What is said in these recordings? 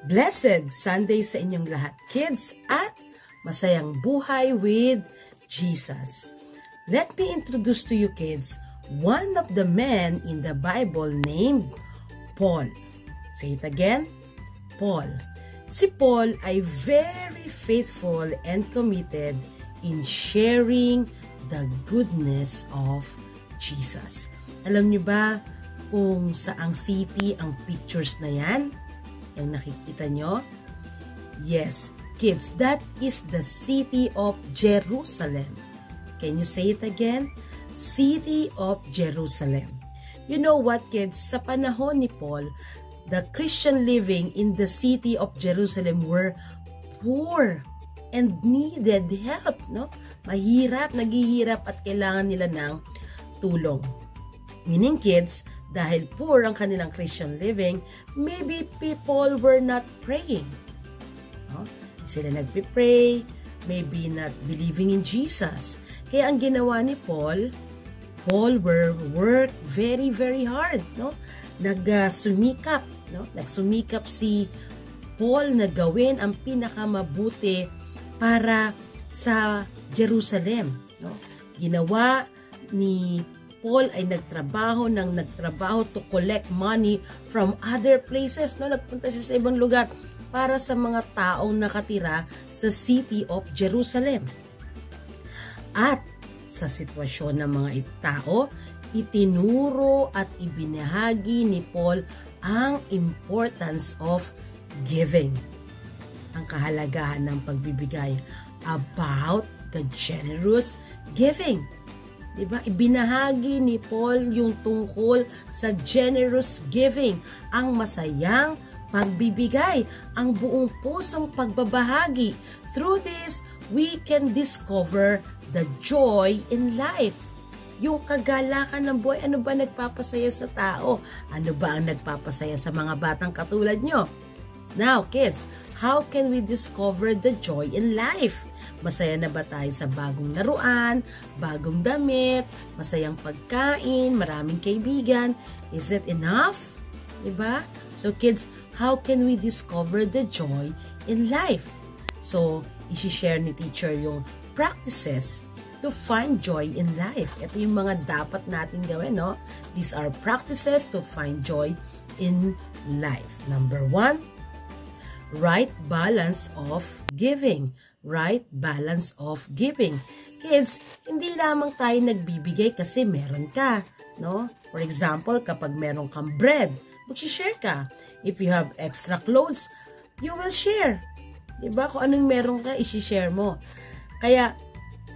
Blessed Sunday sa inyong lahat, kids, at masayang buhay with Jesus. Let me introduce to you, kids, one of the men in the Bible named Paul. Say it again, Paul. Si Paul ay very faithful and committed in sharing the goodness of Jesus. Alam niyo ba kung saang city ang pictures na yan? Yung nakikita nyo? Yes, kids, that is the city of Jerusalem. Can you say it again? City of Jerusalem. You know what, kids? Sa panahon ni Paul, the Christian living in the city of Jerusalem were poor and needed help, no? Mahirap, naghihirap at kailangan nila ng tulong. Meaning, kids, dahil poor ang kanilang Christian living, maybe people were not praying. No? Sila nagpipray, maybe not believing in Jesus. Kaya ang ginawa ni Paul worked very, very hard. No? Nagsumikap. No? Nagsumikap si Paul na gawin ang pinakamabuti para sa Jerusalem. No? Ginawa ni Paul ay nagtrabaho to collect money from other places. No? Nagpunta siya sa ibang lugar para sa mga taong nakatira sa city of Jerusalem. At sa sitwasyon ng mga tao, itinuro at ibinahagi ni Paul ang importance of giving. Ang kahalagahan ng pagbibigay, about the generous giving. Diba? Ibinahagi ni Paul yung tungkol sa generous giving, ang masayang pagbibigay, ang buong pusong pagbabahagi. Through this, we can discover the joy in life. Yung kagalakan ng buhay, ano ba nagpapasaya sa tao? Ano ba ang nagpapasaya sa mga batang katulad nyo? Now, kids, how can we discover the joy in life? Masaya na ba tayo sa bagong laruan, bagong damit, masayang pagkain, maraming kaibigan? Is it enough? Diba? So kids, how can we discover the joy in life? So, isi-share ni teacher yung practices to find joy in life. Ito yung mga dapat natin gawin, no? These are practices to find joy in life. Number 1, right balance of giving. Right balance of giving. Kids, hindi lamang tayo nagbibigay kasi meron ka, no? For example, kapag meron kang bread, mag-share ka. If you have extra clothes, you will share. Diba? Kung anong meron ka, isi-share mo. Kaya,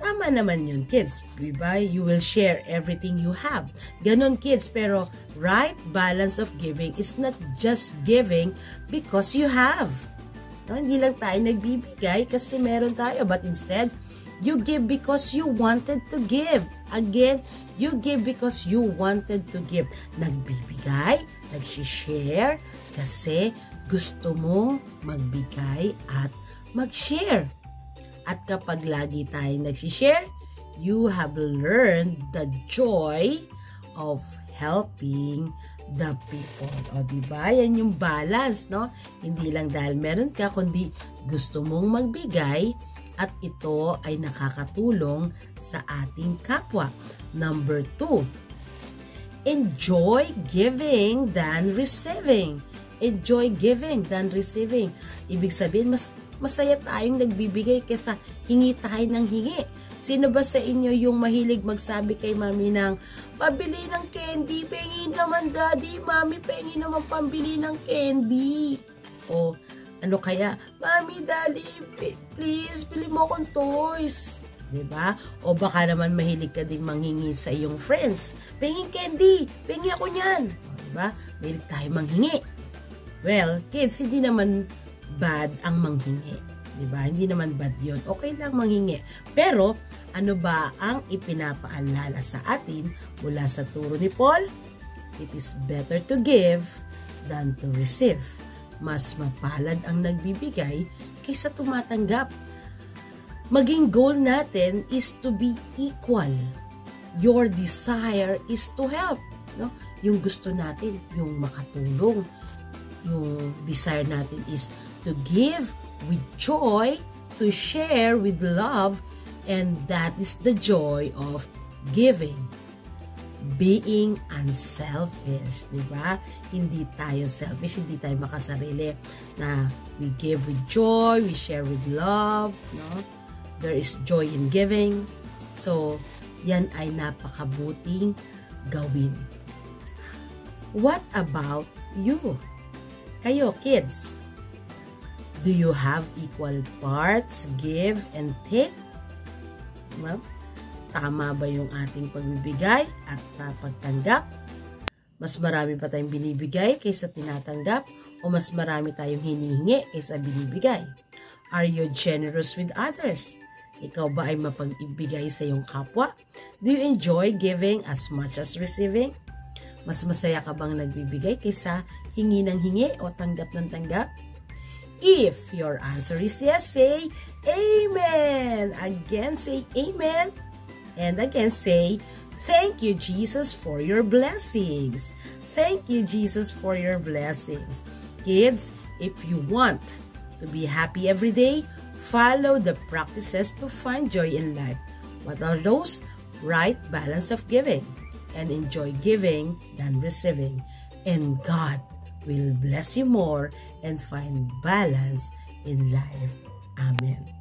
tama naman yun, kids. Diba? You will share everything you have. Ganon, kids. Pero, right balance of giving is not just giving because you have. No, hindi lang tayo nagbibigay kasi meron tayo, but instead, you give because you wanted to give. Again, you give because you wanted to give. Nagbibigay, nag-share kasi gusto mong magbigay at mag-share. At kapag lagi tayo nag-share, you have learned the joy of helping the people. O diba? Yan yung balance, no? Hindi lang dahil meron ka, kundi gusto mong magbigay at ito ay nakakatulong sa ating kapwa. Number 2, enjoy giving than receiving. Enjoy giving than receiving. Ibig sabihin, mas masaya tayong nagbibigay kaysa hingi tayo ng hingi. Sino ba sa inyo yung mahilig magsabi kay mami ng, pabili ng candy, pengi naman daddy, mami, pengi naman pambili ng candy. O ano kaya, mami, daddy, please, bili mo akong toys. Diba? O baka naman mahilig ka ding manghingi sa iyong friends. Pengi candy, pengi ako niyan. Diba? Mahilig tayo manghingi. Well, kids, hindi naman bad ang manghingi. Diba? Hindi naman bad yun. Okay lang manghingi. Pero, ano ba ang ipinapaalala sa atin mula sa turo ni Paul? It is better to give than to receive. Mas mapalad ang nagbibigay kaysa tumatanggap. Maging goal natin is to be equal. Your desire is to help. No? Yung gusto natin, yung makatulong. yung desire natin is to give with joy, to share with love, and that is the joy of giving. Being unselfish, di ba? Hindi tayo selfish, hindi tayo makasarili, na we give with joy, we share with love, no? There is joy in giving. So, yan ay napakabuting gawin. What about you? Kayo, kids, do you have equal parts, give and take? Well, tama ba yung ating pagbibigay at pagtanggap? Mas marami pa tayong binibigay kaysa tinatanggap, o mas marami tayong hinihingi kaysa binibigay? Are you generous with others? Ikaw ba ay mapag-ibigay sa iyong kapwa? Do you enjoy giving as much as receiving? Mas masaya ka bang nagbibigay kaysa hingi ng hingi o tanggap ng tanggap? If your answer is yes, say Amen! Again, say Amen! And again, say, thank you, Jesus, for your blessings. Thank you, Jesus, for your blessings. Kids, if you want to be happy every day, follow the practices to find joy in life. What are those? Right balance of giving, and enjoy giving than receiving. And God will bless you more and find balance in life. Amen.